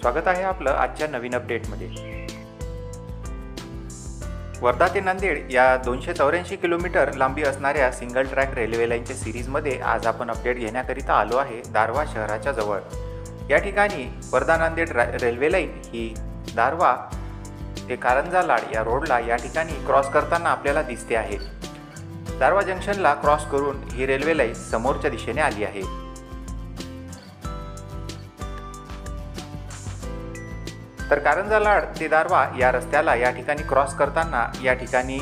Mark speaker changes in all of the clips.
Speaker 1: स्वागत आहे आपलं आजच्या नवीन अपडेटमध्ये। वर्धा ते नांदेड या 284 किलोमीटर लांबी असणाऱ्या सिंगल ट्रॅक रेल्वे लाईनच्या सिरीजमध्ये आज आपण अपडेट घेण्याकरिता आलो आहे दारव्हा शहराच्या जवळ। या ठिकाणी वर्धा नांदेड रेल्वे लाईन ही दारव्हा ते कारंजा लाड या रोडला या ठिकाणी क्रॉस करताना आपल्याला दिसते आहे। दारव्हा जंक्शनला क्रॉस करून ही रेल्वे लाईन समोरच्या दिशेने आली आहे। तर कारंजा लाड ते दारव्हा या रस्त्याला या ठिकाणी क्रॉस करताना या ठिकाणी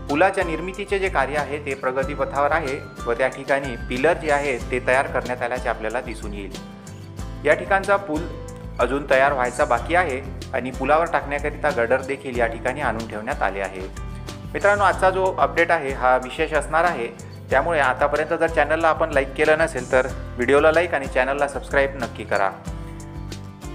Speaker 1: पुलाच्या निर्मितीचे जे कार्य आहे ते प्रगतीपथावर आहे व त्या ठिकाणी पिलर जे आहे ते तयार करण्यात आल्याचे आपल्याला दिसून येईल। या ठिकाणचा पूल अजून तयार व्हायचा बाकी आहे आणि पुलावर टाकण्याकरिता गडर देखील या ठिकाणी आणून ठेवण्यात आले आहे। मित्रांनो, आजचा जो अपडेट आहे हा विशेष असणार आहे, त्यामुळे आतापर्यंत जर चॅनलला आपण लाईक केलं नसेल तर व्हिडिओला लाईक आणि चॅनलला सबस्क्राईब नक्की करा।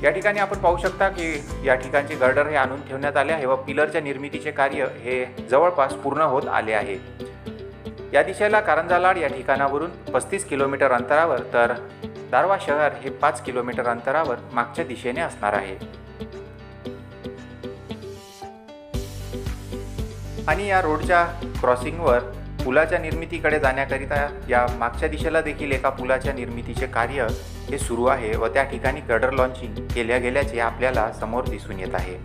Speaker 1: या ठिकाणी आपण पाहू शकता की या ठिकाणचे गर्डर हे आणून ठेवण्यात आले आहे व पिलरच्या निर्मितीचे कार्य हे जवळपास पूर्ण होत आले आहे। या दिशेला कारंजा लाड या ठिकाणावरून 35 किलोमीटर अंतरावर तर दारव्हा शहर हे 5 किलोमीटर अंतरावर मागच्या दिशेने असणार आहे। आणि या रोडच्या क्रॉसिंगवर पुलाच्या निर्मितीकडे जाण्याकरिता या मागच्या दिशेला देखील एका पुलाच्या निर्मितीचे कार्य हे सुरू आहे व त्या ठिकाणी गर्डर लॉन्चिंग केल्या गेल्याचे आपल्याला समोर दिसून येत आहे।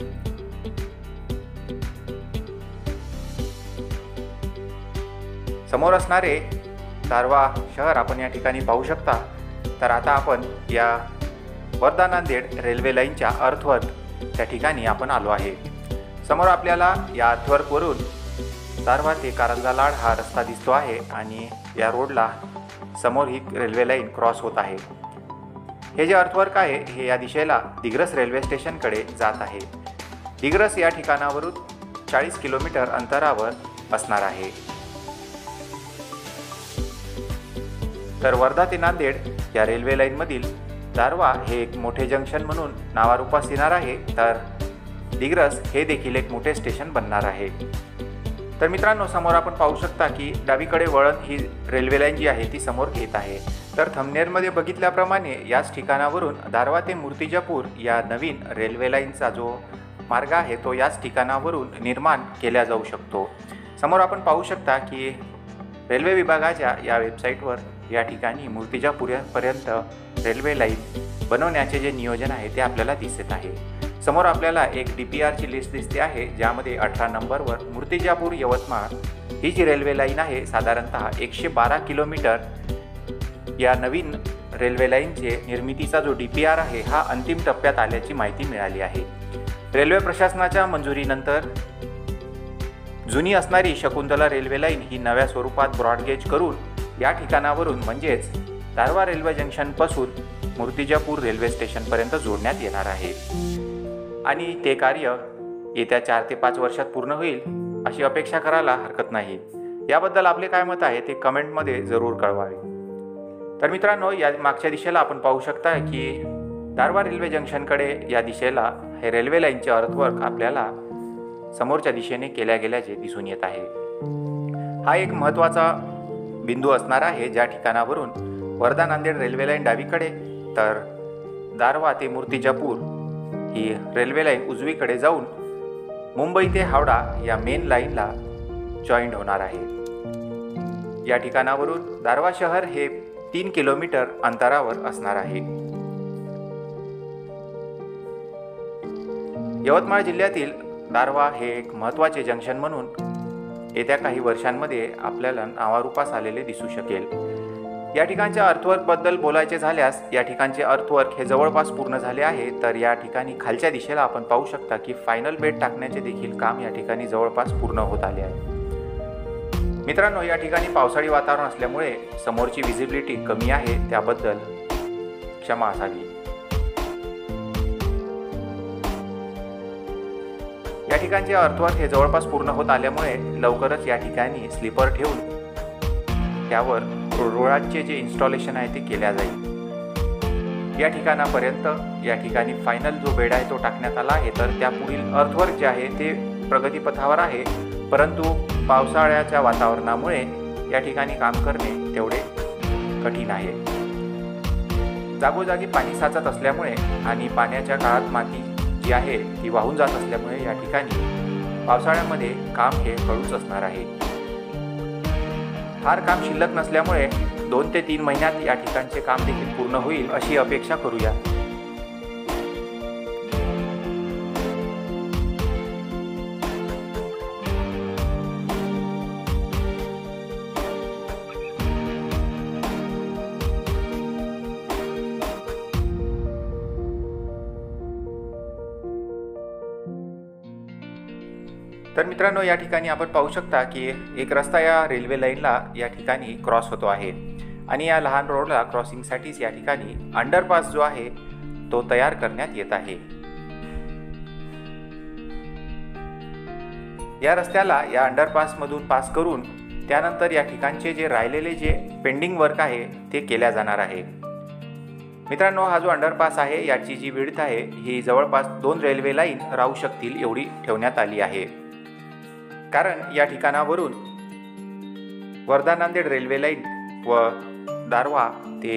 Speaker 1: समोर असणारे दारव्हा शहर आपण या ठिकाणी पाहू शकता। तर आता आपण या वर्धा नांदेड रेल्वे लाईनच्या अर्थवर्क त्या ठिकाणी आपण आलो आहे। समोर आपल्याला या अर्थवर्कवरून दारव्हा ते कारंजा लाड हा रस्ता दिसतो आहे आणि या रोडला समोर ही रेल्वे लाईन क्रॉस होत आहे। हे जे अर्थवर्क आहे हे या दिशेला दिग्रस रेल्वे स्टेशनकडे जात आहे। दिग्रस या ठिकाणावरून 40 किलोमीटर अंतरावर असणार आहे। तर वर्धा ते नांदेड या रेल्वे लाईनमधील दारव्हा हे एक मोठे जंक्शन म्हणून नावारूपास येणार आहे, तर दिग्रस हे देखील एक मोठे स्टेशन बनणार आहे। तर मित्रांनो, समोर आपण पाहू शकता की डावीकडे वळण ही रेल्वे लाईन जी आहे ती समोर येत आहे। तर थंबनेलमध्ये बघितल्याप्रमाणे याच ठिकाणावरून दारव्हा ते मूर्तिजापूर या नवीन रेल्वे लाईनचा जो मार्ग आहे तो याच ठिकाणावरून निर्माण केला जाऊ शकतो। समोर आपण पाहू शकता की रेल्वे विभागाच्या या वेबसाईटवर या ठिकाणी मूर्तिजापूरपर्यंत रेल्वे लाईन बनवण्याचे जे नियोजन आहे ते आपल्याला दिसत आहे। समोर आपल्याला एक DPRची लिस्ट दिसते आहे, ज्यामध्ये 18 नंबरवर मूर्तिजापूर यवतमाळ ही जी रेल्वे लाईन आहे साधारणतः 112 किलोमीटर या नवीन रेल्वे लाईनचे निर्मितीचा जो DPR आहे हा अंतिम टप्प्यात आल्याची माहिती मिळाली आहे। रेल्वे प्रशासनाच्या मंजुरीनंतर जुनी असणारी शकुंतला रेल्वे लाईन ही नव्या स्वरूपात ब्रॉडगेज करून या ठिकाणावरून म्हणजेच दारव्हा रेल्वे जंक्शनपासून मूर्तिजापूर रेल्वे स्टेशनपर्यंत जोडण्यात येणार आहे आणि ते कार्य येत्या 4 ते 5 वर्षात पूर्ण होईल अशी अपेक्षा करायला हरकत नाही। याबद्दल आपले काय मत आहे ते कमेंटमध्ये जरूर कळवावे। तर मित्रांनो, या मागच्या दिशेला आपण पाहू शकता की दारव्हा रेल्वे जंक्शनकडे या दिशेला हे रेल्वे लाईनचे अर्थवर्क आपल्याला समोरच्या दिशेने केल्या गेल्याचे दिसून येत आहे। हा एक महत्त्वाचा बिंदू असणार आहे, ज्या ठिकाणावरून वर्धा नांदेड रेल्वे लाईन डावीकडे तर दारव्हा ते मूर्तिजापूर ही रेल्वे लाईन उजवीकडे जाऊन मुंबई ते हावडा या मेन लाईनला जॉईंट होणार आहे। या ठिकाणावरून दारव्हा शहर हे 3 किलोमीटर अंतरावर असणार आहे। यवतमाळ जिल्ह्यातील दारव्हा हे एक महत्त्वाचे जंक्शन म्हणून येत्या काही वर्षांमध्ये आपल्याला नावारूपास आलेले दिसू शकेल। या ठिकाणच्या अर्थवर्कबद्दल बोलायचे झाल्यास या ठिकाणचे अर्थवर्क हे जवळपास पूर्ण झाले आहे। तर या ठिकाणी खालच्या दिशेला आपण पाहू शकता की फायनल बेड टाकण्याचे देखील काम या ठिकाणी जवळपास पूर्ण होत आले आहे। मित्रांनो, या ठिकाणी पावसाळी वातावरण असल्यामुळे समोरची विजिबिलिटी कमी आहे, त्याबद्दल क्षमा असावी। या ठिकाणचे अर्थवर्क हे जवळपास पूर्ण होत आल्यामुळे लवकरच या ठिकाणी स्लीपर ठेवून त्यावर रोडाचे जे इन्स्टॉलेशन आहे ते केल्या जाईल। या ठिकाणापर्यंत या ठिकाणी फायनल जो बेड आहे तो टाकण्यात आला आहे। तर त्यापुढील अर्थवर्क जे आहे ते प्रगतीपथावर आहे, परंतु पावसाळ्याच्या वातावरणामुळे या ठिकाणी काम करणे तेवढे कठीण आहे। जागोजागी पाणी साचत असल्यामुळे आणि पाण्याच्या काळात माती जी आहे ती वाहून जात असल्यामुळे या ठिकाणी पावसाळ्यामध्ये काम हे हळूच असणार आहे। फार काम शिल्लक नसल्यामुळे 2 ते 3 महिन्यात या ठिकाणचे काम देखील पूर्ण होईल अशी अपेक्षा करूया। तर मित्रांनो, या ठिकाणी आपण पाहू शकता की एक रस्ता या रेल्वे लाईनला या ठिकाणी क्रॉस होतो आहे आणि या लहान रोडला क्रॉसिंगसाठीच या ठिकाणी अंडरपास जो आहे तो तयार करण्यात येत आहे। या रस्त्याला या अंडरपासमधून पास करून त्यानंतर या ठिकाणचे जे राहिलेले जे पेंडिंग वर्क आहे ते केल्या जाणार आहे। मित्रांनो, हा जो अंडरपास आहे याची जी विड्थ आहे ही जवळपास 2 रेल्वे लाईन राहू शकतील एवढी ठेवण्यात आली आहे, कारण या ठिकाणावरून वर्धा नांदेड रेल्वे लाईन व दारव्हा ते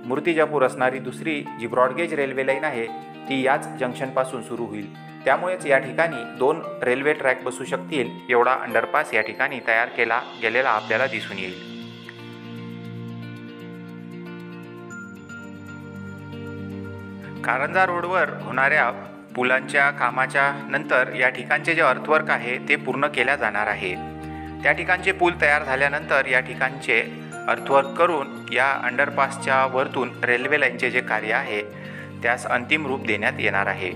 Speaker 1: मूर्तिजापूर असणारी दुसरी जी ब्रॉडगेज रेल्वे लाईन आहे ती याच जंक्शनपासून सुरू होईल। त्यामुळेच या ठिकाणी 2 रेल्वे ट्रॅक बसू शकतील एवढा अंडरपास या ठिकाणी तयार केला गेलेला आपल्याला दिसून येईल। कारंजा रोडवर होणाऱ्या पुलांच्या कामाच्या नंतर या ठिकाणचे जे अर्थवर्क आहे ते पूर्ण केल्या जाणार आहे। त्या ठिकाणचे पूल तयार झाल्यानंतर या ठिकाणचे अर्थवर्क करून या अंडरपासच्या वरतून रेल्वे लाईनचे जे कार्य आहे त्यास अंतिम रूप देण्यात येणार आहे।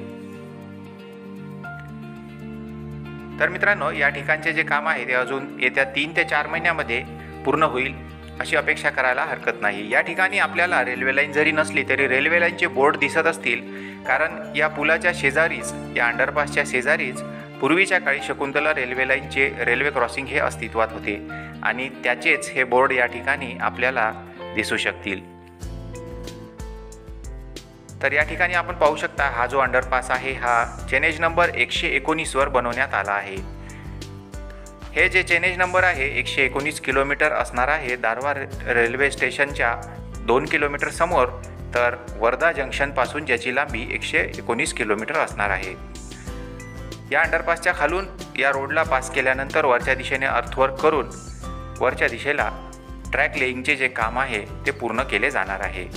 Speaker 1: तर मित्रांनो, या ठिकाणचे जे काम आहे ते अजून येत्या 3 ते 4 महिन्यामध्ये पूर्ण होईल अशी अपेक्षा करायला हरकत नाही। या ठिकाणी आपल्याला रेल्वे लाईन जरी नसली तरी रेल्वे लाईनचे बोर्ड दिसत असतील, कारण या पुलाच्या शेजारीच या अंडरपासच्या शेजारीच पूर्वीच्या काळी शकुंतला रेल्वे लाईनचे रेल्वे क्रॉसिंग हे अस्तित्वात होते आणि त्याचेच हे बोर्ड या ठिकाणी आपल्याला दिसू शकतील। तर या ठिकाणी आपण पाहू शकता हा जो अंडरपास आहे हा चेनेज नंबर 119 वर बनवण्यात आला आहे। हे जे चेनेज नंबर आहे 119 किलोमीटर असणार आहे दारव्हा रेल्वे स्टेशनच्या 2 किलोमीटर समोर, तर वर्धा जंक्शनपासून ज्याची लांबी 119 किलोमीटर असणार आहे। या अंडरपासच्या खालून या रोडला पास केल्यानंतर वरच्या दिशेने अर्थवर्क करून वरच्या दिशेला ट्रॅक लेईंगचे जे काम आहे ते पूर्ण केले जाणार आहे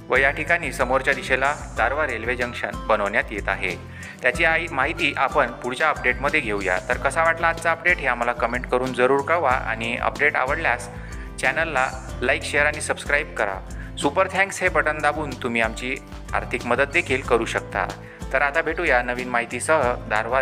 Speaker 1: व या ठिकाणी समोरच्या दिशेला दारव्हा रेल्वे जंक्शन बनवण्यात येत आहे। त्याची माहिती आपण पुढच्या अपडेटमध्ये घेऊया। तर कसा वाटला आजचा अपडेट हे आम्हाला कमेंट करून जरूर कळवा आणि अपडेट आवडल्यास चॅनलला लाईक, शेअर आणि सबस्क्राईब करा। सुपर थँक्स हे बटन दाबून तुम्ही आमची आर्थिक मदत देखील करू शकता। तर आता भेटूया नवीन माहितीसह दारव्हा